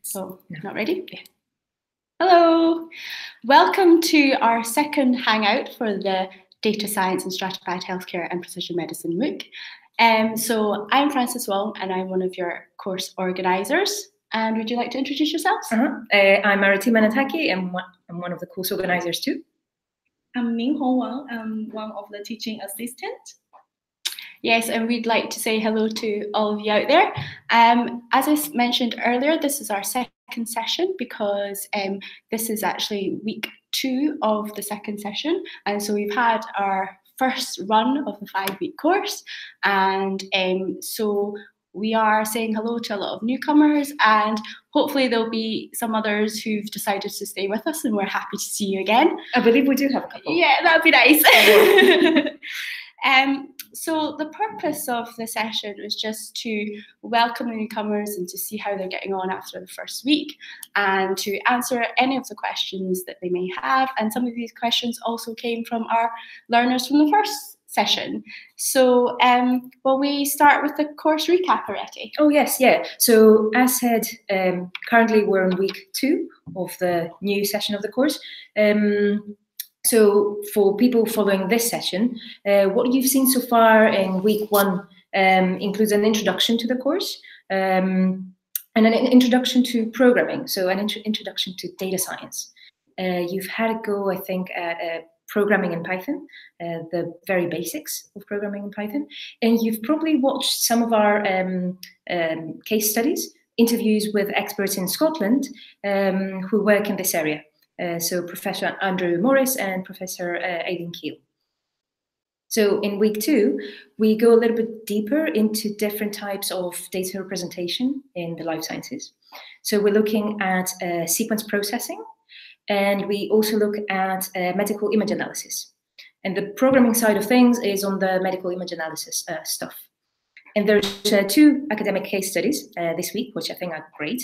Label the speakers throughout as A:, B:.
A: So, not ready? Yeah. Hello, welcome to our second Hangout for the Data Science and Stratified Healthcare and Precision Medicine MOOC. So I'm Frances Wong and I'm one of your course organisers. And would you like to introduce yourselves?
B: I'm Mariti Manataki and I'm one of the course organisers too.
C: I'm Ming Hong Wang. I'm one of the teaching assistants.
A: Yes, and we'd like to say hello to all of you out there. As I mentioned earlier, this is our second session because this is actually week 2 of the second session. And so we've had our first run of the 5-week course. And so we are saying hello to a lot of newcomers, and hopefully there'll be some others who've decided to stay with us, and we're happy to see you again.
B: I believe we do have a couple.
A: Yeah, that'd be nice. So the purpose of the session was just to welcome the newcomers and to see how they're getting on after the first week, and to answer any of the questions that they may have. And some of these questions also came from our learners from the first session. So will we start with the course recap already?
B: Oh yes, yeah. So as said, currently we're in week 2 of the new session of the course. So for people following this session, what you've seen so far in week 1 includes an introduction to the course and an introduction to programming, so an introduction to data science. You've had a go, I think, at programming in Python, the very basics of programming in Python, and you've probably watched some of our case studies, interviews with experts in Scotland who work in this area. So Professor Andrew Morris and Professor Aileen Keel. So in week 2, we go a little bit deeper into different types of data representation in the life sciences. So we're looking at sequence processing, and we also look at medical image analysis. And the programming side of things is on the medical image analysis stuff. And there's 2 academic case studies this week, which I think are great.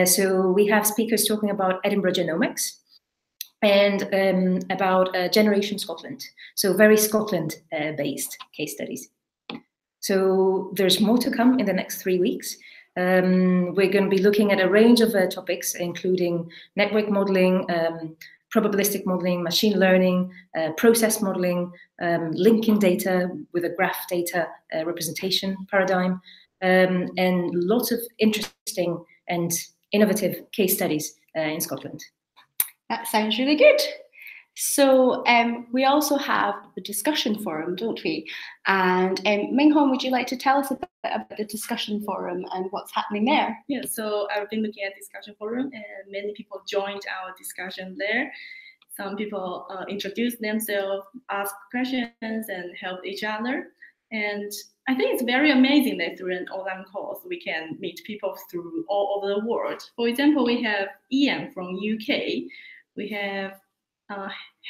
B: So we have speakers talking about Edinburgh Genomics and about Generation Scotland. So very Scotland-based case studies. So there's more to come in the next 3 weeks. We're going to be looking at a range of topics, including network modeling, probabilistic modeling, machine learning, process modeling, linking data with a graph data representation paradigm, and lots of interesting and innovative case studies in Scotland.
A: That sounds really good. So we also have the discussion forum, don't we? And Minghong, would you like to tell us a bit about the discussion forum and what's happening there?
C: Yeah, so I've been looking at discussion forum, and many people joined our discussion there. Some people introduced themselves, asked questions, and helped each other. And I think it's very amazing that through an online course, we can meet people through all over the world. For example, we have Ian from UK. We have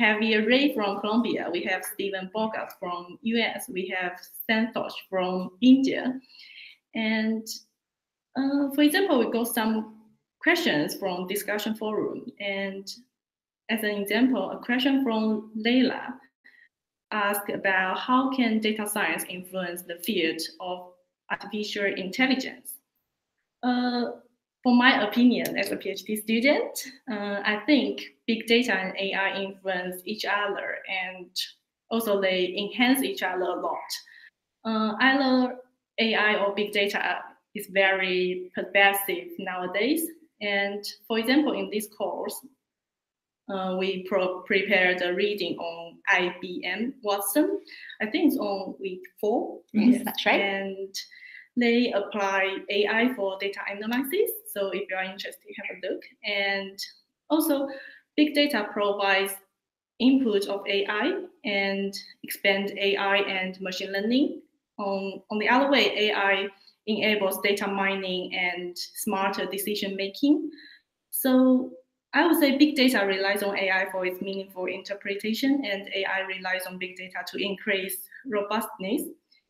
C: Javier Ray from Colombia. We have Stephen Bogart from US. We have Santosh from India. And for example, we got some questions from discussion forum. And as an example, a question from Leila asked about how can data science influence the field of artificial intelligence? For my opinion, as a PhD student, I think big data and AI influence each other, and also they enhance each other a lot. Either AI or big data is very pervasive nowadays. And for example, in this course, we prepared a reading on IBM Watson. I think it's on week 4.
A: Yes, that's right.
C: And they apply AI for data analysis. So if you are interested, have a look. And also, big data provides input of AI and expand AI and machine learning. On the other way, AI enables data mining and smarter decision making. So I would say big data relies on AI for its meaningful interpretation, and AI relies on big data to increase robustness.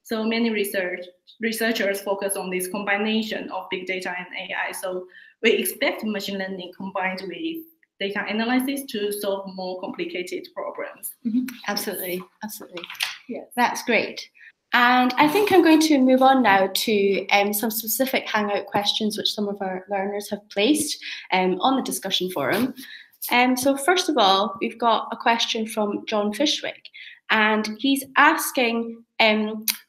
C: So many researchers focus on this combination of big data and AI. So we expect machine learning combined with data analysis to solve more complicated problems.
A: Mm-hmm. Absolutely, absolutely.
C: Yes.
A: That's great. And I think I'm going to move on now to some specific Hangout questions which some of our learners have placed on the discussion forum. So first of all, we've got a question from John Fishwick, and he's asking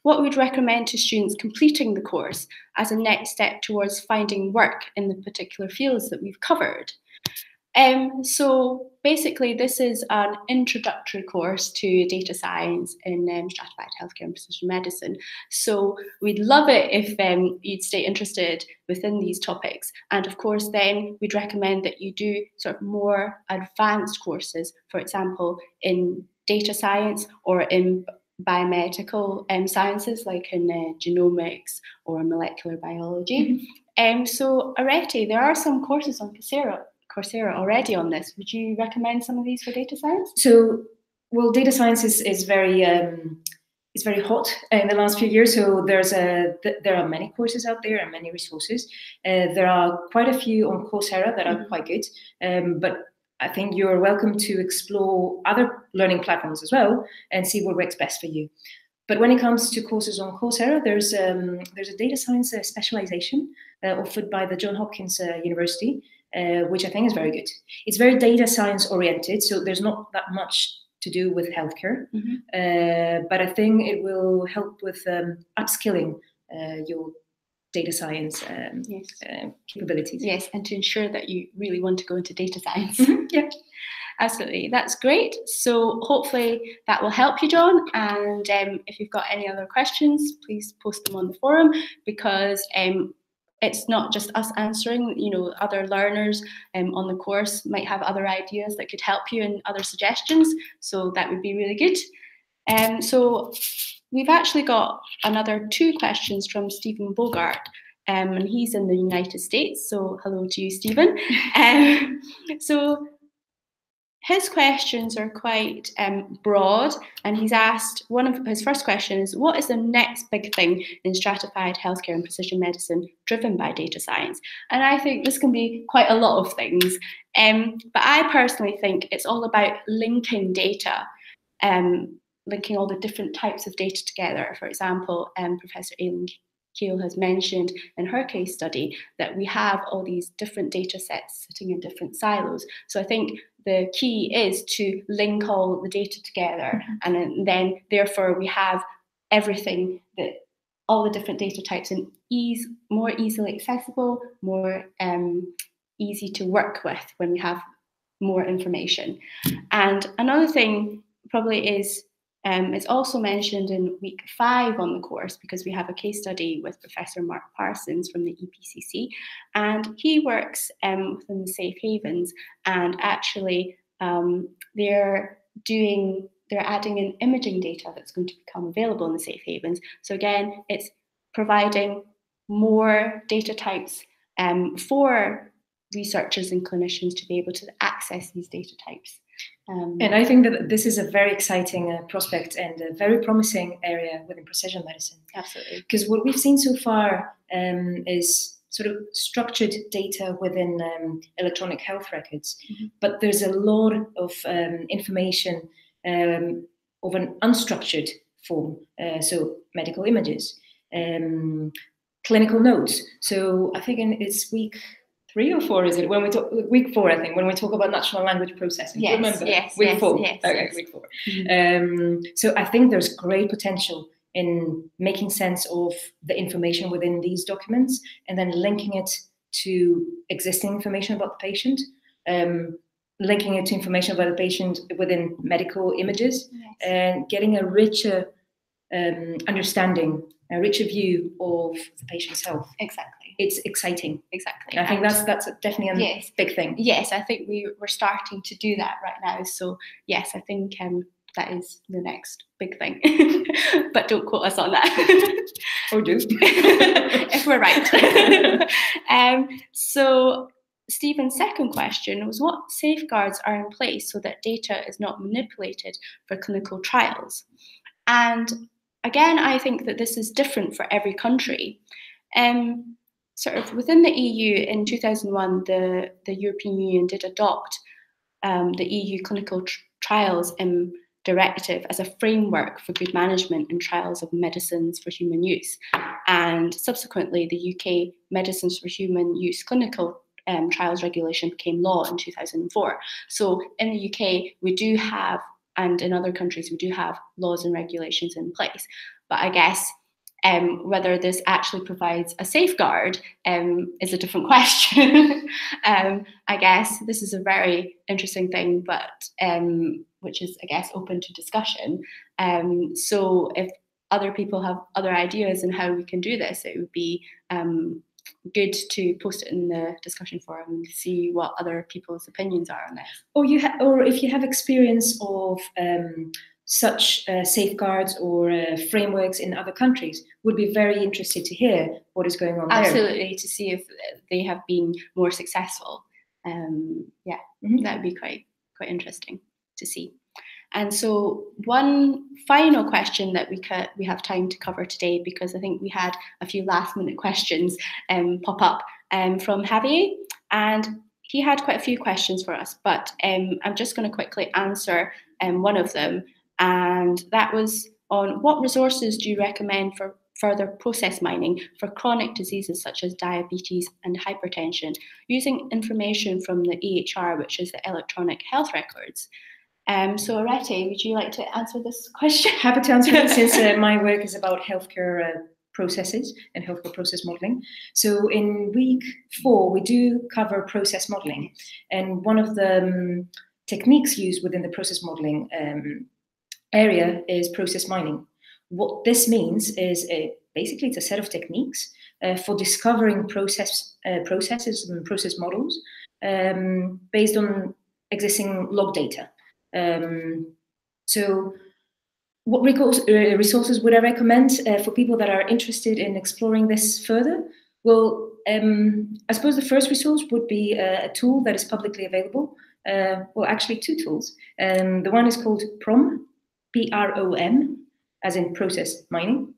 A: what we'd recommend to students completing the course as a next step towards finding work in the particular fields that we've covered. So basically, this is an introductory course to data science in stratified healthcare and precision medicine. So we'd love it if you'd stay interested within these topics. And of course, then we'd recommend that you do sort of more advanced courses, for example, in data science or in biomedical sciences, like in genomics or molecular biology. So Arete, there are some courses on Coursera already on this. Would you recommend some of these for data science?
B: So, well, data science is very hot in the last few years. So there are many courses out there and many resources. There are quite a few on Coursera that are quite good. But I think you're welcome to explore other learning platforms as well and see what works best for you. But when it comes to courses on Coursera, there's a data science specialization offered by the Johns Hopkins University, which I think is very good. It's very data science oriented, so there's not that much to do with healthcare, but I think it will help with upskilling your data science capabilities.
A: Yes, and to ensure that you really want to go into data science.
B: Yeah.
A: Absolutely, that's great. So hopefully that will help you, John. And if you've got any other questions, please post them on the forum, because it's not just us answering. You know, other learners on the course might have other ideas that could help you and other suggestions. So that would be really good. So we've actually got another 2 questions from Stephen Bogart. And he's in the United States. So hello to you, Stephen. So his questions are quite broad, and he's asked, one of his first questions, what is the next big thing in stratified healthcare and precision medicine driven by data science? And I think this can be quite a lot of things, but I personally think it's all about linking data, linking all the different types of data together. For example, Professor Aileen Keel has mentioned in her case study that we have all these different data sets sitting in different silos. So I think the key is to link all the data together, and then therefore we have everything, that all the different data types, and more easily accessible, more easy to work with when we have more information. And another thing probably is, it's also mentioned in week 5 on the course, because we have a case study with Professor Mark Parsons from the EPCC, and he works within the safe havens, and actually they're adding in imaging data that's going to become available in the safe havens. So again, it's providing more data types for researchers and clinicians to be able to access these data types.
B: And I think that this is a very exciting prospect and a very promising area within precision medicine.
A: Absolutely.
B: Because what we've seen so far is sort of structured data within electronic health records, but there's a lot of information of an unstructured form, so medical images, clinical notes. So I think it's week 3 or 4, is it? When we talk week 4, I think, when we talk about natural language processing.
A: Yes,
B: remember?
A: yes,
B: Week
A: yes,
B: 4.
A: yes,
B: Okay,
A: yes.
B: week 4. So I think there's great potential in making sense of the information within these documents and then linking it to existing information about the patient, linking it to information about the patient within medical images, and getting a richer understanding, a richer view of the patient's health.
A: Exactly.
B: It's exciting.
A: Exactly.
B: And I think that's definitely a big thing.
A: Yes, I think we're starting to do that right now. So yes, I think that is the next big thing. But don't quote us on that.
B: Or do.
A: If we're right. So Stephen's second question was, what safeguards are in place so that data is not manipulated for clinical trials? And again, I think that this is different for every country. Sort of within the EU in 2001, the European Union did adopt the EU clinical trials directive as a framework for good management and trials of medicines for human use. And subsequently, the UK Medicines for Human Use Clinical Trials Regulation became law in 2004. So in the UK, we do have, and in other countries, we do have laws and regulations in place. But I guess whether this actually provides a safeguard is a different question. I guess this is a very interesting thing, but which is, I guess, open to discussion. So if other people have other ideas on how we can do this, it would be good to post it in the discussion forum and see what other people's opinions are on this.
B: Or if you have experience of such safeguards or frameworks in other countries, would be very interested to hear what is going on there.
A: Absolutely, to see if they have been more successful. Yeah, that would be quite interesting to see. And so one final question that we have time to cover today, because I think we had a few last minute questions pop up from Javier, and he had quite a few questions for us, but I'm just going to quickly answer one of them, and that was on what resources do you recommend for further process mining for chronic diseases such as diabetes and hypertension, using information from the EHR, which is the electronic health records. So Arete, would you like to answer this question?
B: Happy to answer it, since my work is about healthcare processes and healthcare process modeling. So in week 4, we do cover process modeling. And one of the techniques used within the process modeling area is process mining. What this means is basically it's a set of techniques for discovering processes and process models based on existing log data. So what resources would I recommend for people that are interested in exploring this further? Well, I suppose the first resource would be a tool that is publicly available. Well, actually 2 tools. The one is called PROM, P-R-O-M, as in process mining,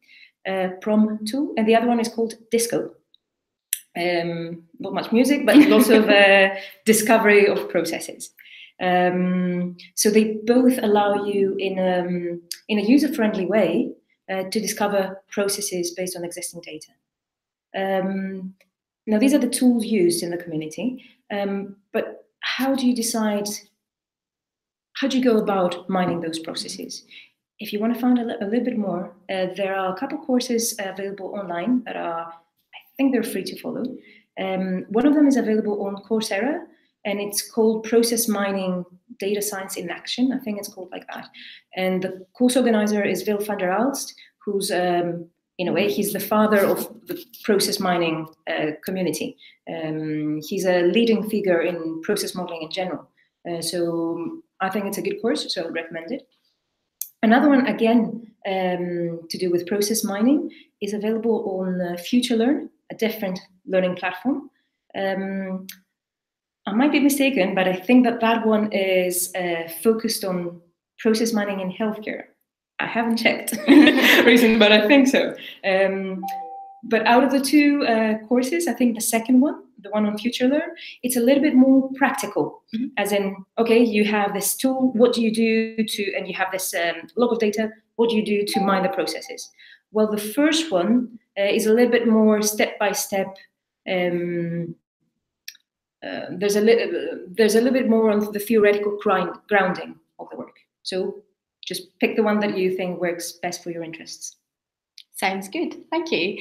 B: PROM tool, and the other one is called Disco. Not much music, but lots of discovery of processes. So they both allow you in a user-friendly way to discover processes based on existing data. Now, these are the tools used in the community, but how do you decide, how do you go about mining those processes? If you want to find a little bit more, there are a couple courses available online that are, I think they're free to follow. One of them is available on Coursera, and it's called Process Mining Data Science in Action. I think it's called like that. And the course organizer is Wil van der Aalst, who's, in a way, he's the father of the process mining community. He's a leading figure in process modeling in general. So I think it's a good course, so I would recommend it. Another one, again, to do with process mining, is available on FutureLearn, a different learning platform. I might be mistaken, but I think that one is focused on process mining in healthcare. I haven't checked recently, but I think so. But out of the 2 courses, I think the second one, the one on FutureLearn, it's a little bit more practical, as in, okay, you have this tool, what do you do to, and you have this log of data, what do you do to mine the processes? Well, the first one is a little bit more step-by-step. There's a little bit more on the theoretical grounding of the work. So just pick the one that you think works best for your interests.
A: Sounds good, thank you.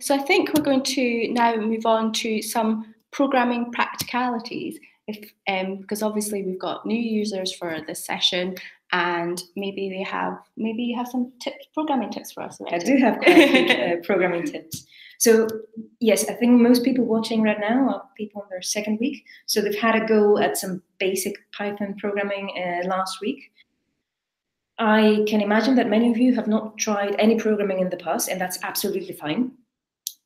A: So I think we're going to now move on to some programming practicalities, because obviously we've got new users for this session, and maybe you have some tips, programming tips for us. Right?
B: I do have quite a few programming tips. So yes, I think most people watching right now are people in their 2nd week. So they've had a go at some basic Python programming last week. I can imagine that many of you have not tried any programming in the past, and that's absolutely fine.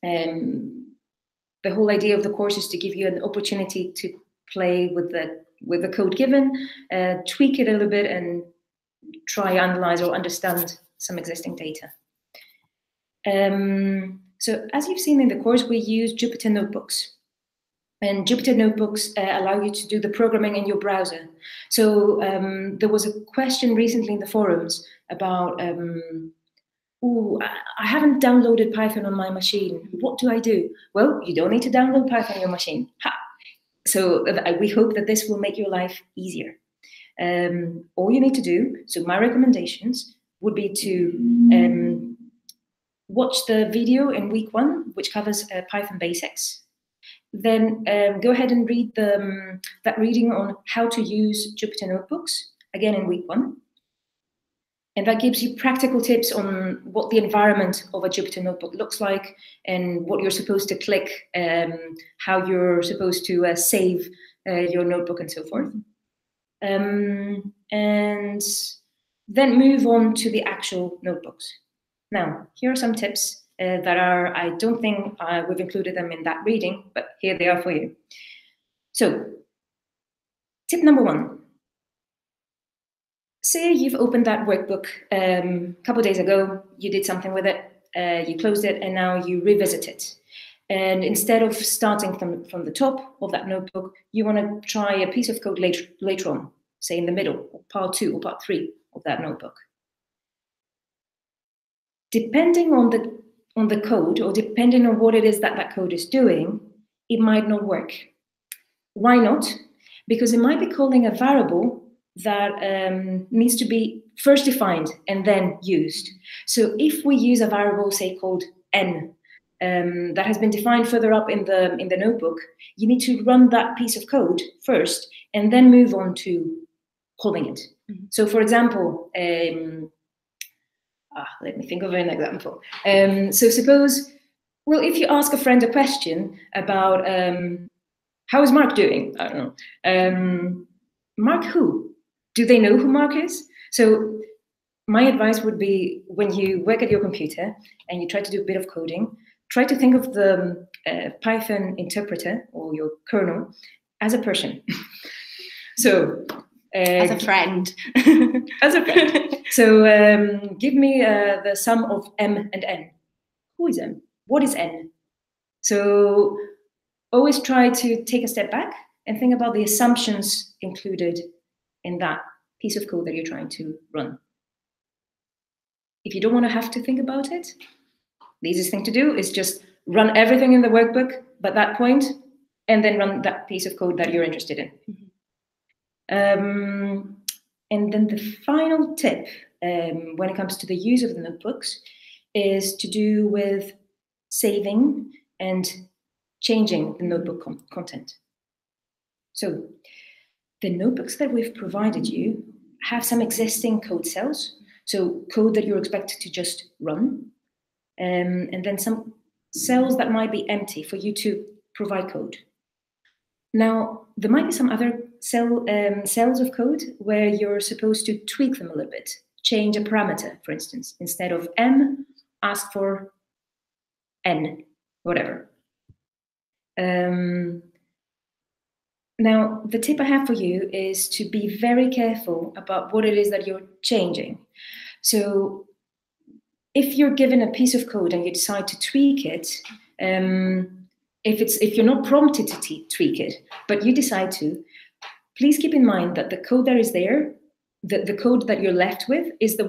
B: The whole idea of the course is to give you an opportunity to play with the code given, tweak it a little bit, and try, analyze, or understand some existing data. So as you've seen in the course, we use Jupyter notebooks. And Jupyter Notebooks allow you to do the programming in your browser. So there was a question recently in the forums about, "Ooh, I haven't downloaded Python on my machine. What do I do?" Well, you don't need to download Python on your machine. Ha! So we hope that this will make your life easier. All you need to do, so my recommendations would be to watch the video in week 1, which covers Python basics. Then go ahead and read that reading on how to use Jupyter Notebooks, again in week 1. And that gives you practical tips on what the environment of a Jupyter Notebook looks like and what you're supposed to click, how you're supposed to save your notebook and so forth. And then move on to the actual notebooks. Now, here are some tips that are, I don't think we've included them in that reading, but here they are for you. So, tip number 1. Say you've opened that workbook a couple of days ago, you did something with it, you closed it, and now you revisit it. And instead of starting from the top of that notebook, you want to try a piece of code later on, say in the middle, or part 2 or part 3 of that notebook. Depending on the code, or depending on what it is that that code is doing, it might not work. Why not? Because it might be calling a variable that needs to be first defined and then used. So if we use a variable, say, called n, that has been defined further up in the notebook, you need to run that piece of code first and then move on to calling it. Mm-hmm. So for example, let me think of an example. So suppose, well, if you ask a friend a question about how is Mark doing? I don't know. Mark who? Do they know who Mark is? So my advice would be, when you work at your computer and you try to do a bit of coding, try to think of the Python interpreter or your kernel as a person. So
A: as a friend.
B: As a friend. So give me the sum of m and n. Who is m? What is n? So always try to take a step back and think about the assumptions included in that piece of code that you're trying to run. If you don't want to have to think about it, the easiest thing to do is just run everything in the workbook by that point, and then run that piece of code that you're interested in. Mm-hmm. And then the final tip, when it comes to the use of the notebooks, is to do with saving and changing the notebook content. So the notebooks that we've provided you have some existing code cells, so code that you're expected to just run, and then some cells that might be empty for you to provide code. Now, there might be some other cells of code where you're supposed to tweak them a little bit, change a parameter, for instance. Instead of m, ask for n, whatever. Now, the tip I have for you is to be very careful about what it is that you're changing. So if you're given a piece of code and you decide to tweak it, if you're not prompted to tweak it, but you decide to, please keep in mind that the code that is there, the code that you're left with, is the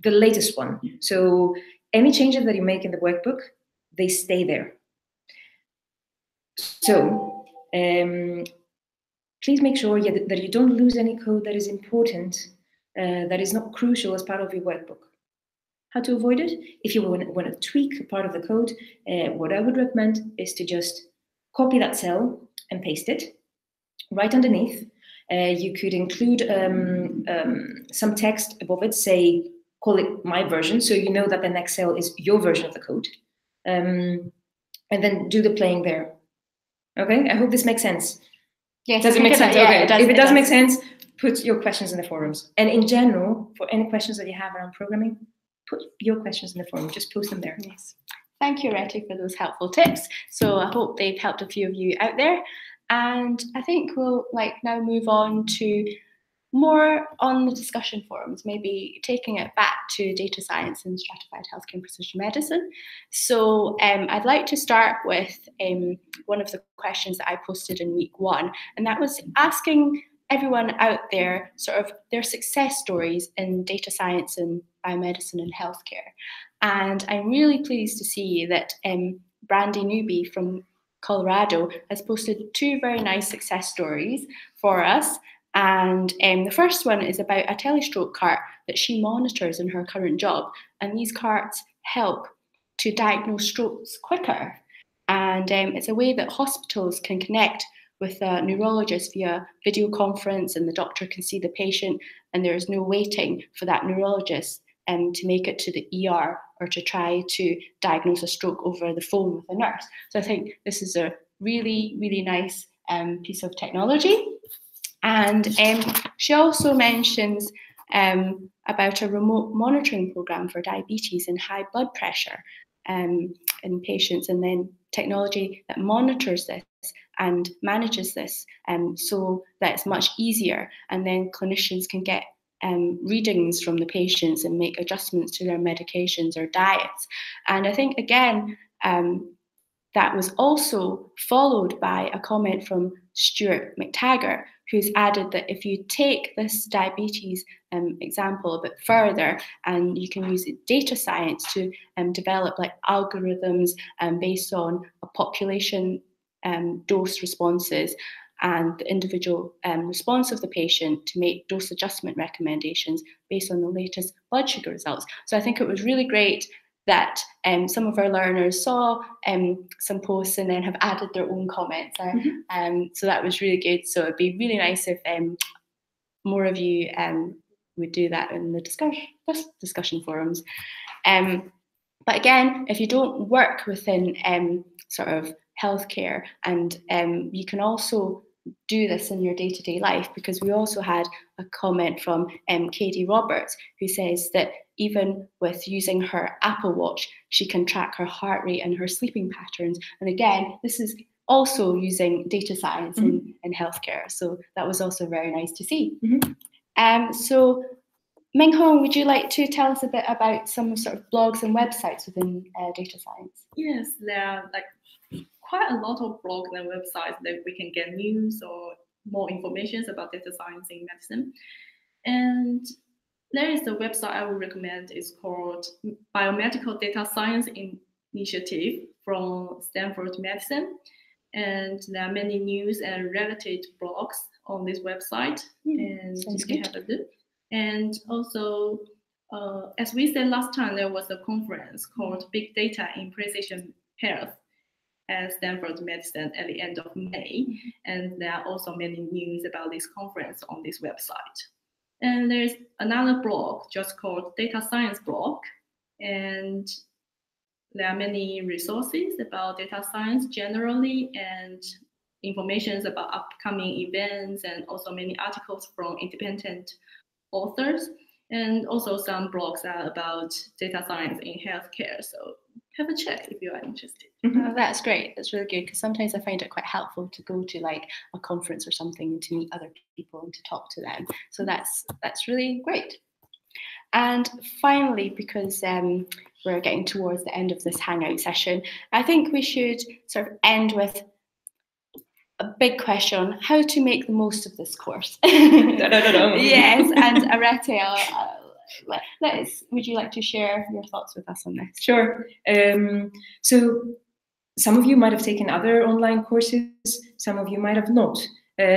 B: latest one. So any changes that you make in the workbook, they stay there. So please make sure that you don't lose any code that is important, that is not crucial as part of your workbook. How to avoid it? If you want to tweak a part of the code, what I would recommend is to just copy that cell and paste it right underneath. You could include some text above it, say, call it my version, so you know that the next cell is your version of the code. And then do the playing there. Okay, I hope this makes sense.
A: Yes,
B: does it make sense?
A: Yeah,
B: okay,
A: it does,
B: if it does make sense, put your questions in the forums. And in general, for any questions that you have around programming, put your questions in the forum, just post them there.
A: Yes. Thank you, Reti, for those helpful tips. So I hope they've helped a few of you out there. And I think we'll now move on to more on the discussion forums, maybe taking it back to data science and stratified healthcare and precision medicine. So I'd like to start with one of the questions that I posted in week 1, and that was asking everyone out there sort of their success stories in data science and biomedicine and healthcare. And I'm really pleased to see that Brandy Newby from Colorado has posted 2 very nice success stories for us. And the first one is about a telestroke cart that she monitors in her current job. And these carts help to diagnose strokes quicker. And it's a way that hospitals can connect with a neurologist via video conference, and the doctor can see the patient, and there is no waiting for that neurologist to make it to the ER or to try to diagnose a stroke over the phone with a nurse. So I think this is a really, really nice piece of technology. And she also mentions about a remote monitoring program for diabetes and high blood pressure in patients, and then technology that monitors this and manages this so that it's much easier, and then clinicians can get readings from the patients and make adjustments to their medications or diets. And I think, again, that was also followed by a comment from Stuart McTaggart, who's added that if you take this diabetes example a bit further, and you can use data science to develop like algorithms based on a population dose responses and the individual response of the patient to make dose adjustment recommendations based on the latest blood sugar results. So I think it was really great that some of our learners saw some posts and then have added their own comments. So that was really good. So it'd be really nice if more of you would do that in the discussion forums. But again, if you don't work within sort of healthcare, and you can also do this in your day-to-day life, because we also had a comment from Katie Roberts, who says that even with using her Apple Watch, she can track her heart rate and her sleeping patterns. And again, this is also using data science in healthcare. So that was also very nice to see. So Minghong, would you like to tell us a bit about some sort of blogs and websites within data science?
C: Yes, there are like quite a lot of blogs and websites that we can get news or more information about data science in medicine. And there is a website I would recommend. It's called Biomedical Data Science Initiative from Stanford Medicine. And there are many news and related blogs on this website, and you can have a look. And also, as we said last time, there was a conference called Big Data in Precision Health at Stanford Medicine at the end of May. And there are also many news about this conference on this website. And there's another blog just called Data Science Blog. And there are many resources about data science generally, and information about upcoming events, and also many articles from independent authors. And also some blogs are about data science in healthcare. So have a check if you are interested.
A: Oh, that's great. That's really good, because sometimes I find it quite helpful to go to like a conference or something and to meet other people and to talk to them. So that's really great. And finally, because we're getting towards the end of this Hangout session, I think we should sort of end with a big question on how to make the most of this course. Yes, and Arete, would you like to share your thoughts with us on this?
B: Sure. So some of you might have taken other online courses, some of you might have not.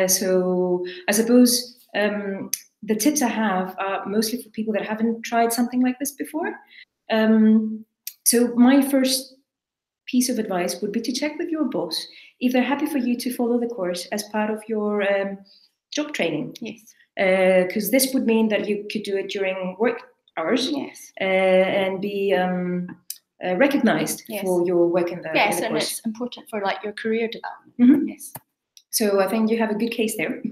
B: So I suppose the tips I have are mostly for people that haven't tried something like this before. So my first piece of advice would be to check with your boss if they're happy for you to follow the course as part of your job training.
A: Yes.
B: Because this would mean that you could do it during work hours.
A: Yes.
B: And be recognized for your work in the
A: yes,
B: in the
A: and
B: course.
A: It's important for like your career development. Yes.
B: So I think you have a good case there.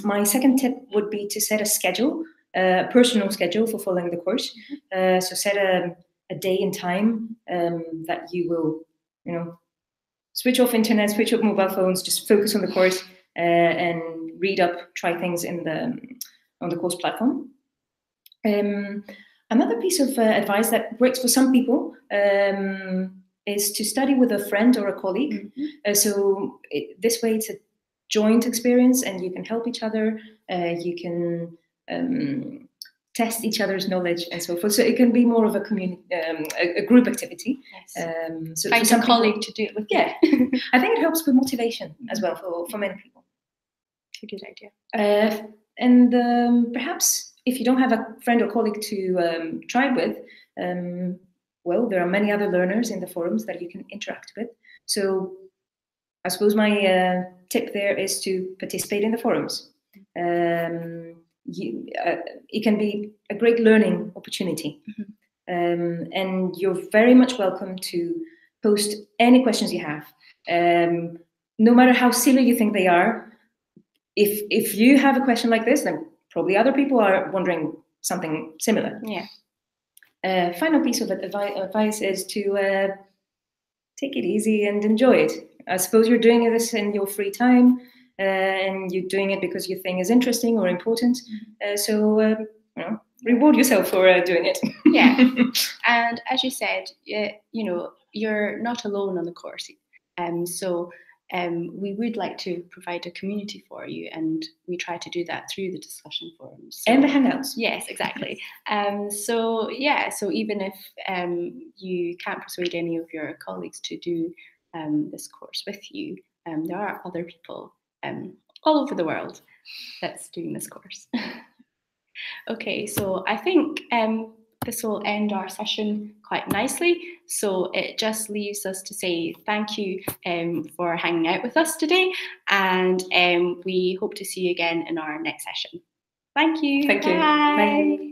B: My second tip would be to set a schedule, a personal schedule for following the course. So set a day and time that you will, switch off internet, switch off mobile phones, just focus on the course and read up, try things on the course platform. Another piece of advice that works for some people is to study with a friend or a colleague. This way it's a joint experience, and you can help each other. You can test each other's knowledge and so forth. So it can be more of a a group activity.
A: Yes.
B: So
A: find
B: some
A: a colleague to do it with.
B: Yeah, I think it helps with motivation as well for many people.
A: It's a good idea.
B: And perhaps if you don't have a friend or colleague to try with, well, there are many other learners in the forums that you can interact with. So I suppose my tip there is to participate in the forums. It can be a great learning opportunity. And you're very much welcome to post any questions you have. No matter how silly you think they are, if you have a question like this, then probably other people are wondering something similar.
A: Yeah.
B: Final piece of advice is to take it easy and enjoy it. I suppose you're doing this in your free time, and you're doing it because you think is interesting or important. So reward yourself for doing it.
A: Yeah. And as you said, you're not alone on the course. So we would like to provide a community for you, and we try to do that through the discussion forums.
B: And the Hangouts.
A: Yes, exactly. So even if you can't persuade any of your colleagues to do this course with you, there are other people all over the world that's doing this course. Okay, so I think this will end our session quite nicely. So it just leaves us to say thank you for hanging out with us today, and we hope to see you again in our next session. Thank you.
B: Thank you.
A: Bye.
B: Bye.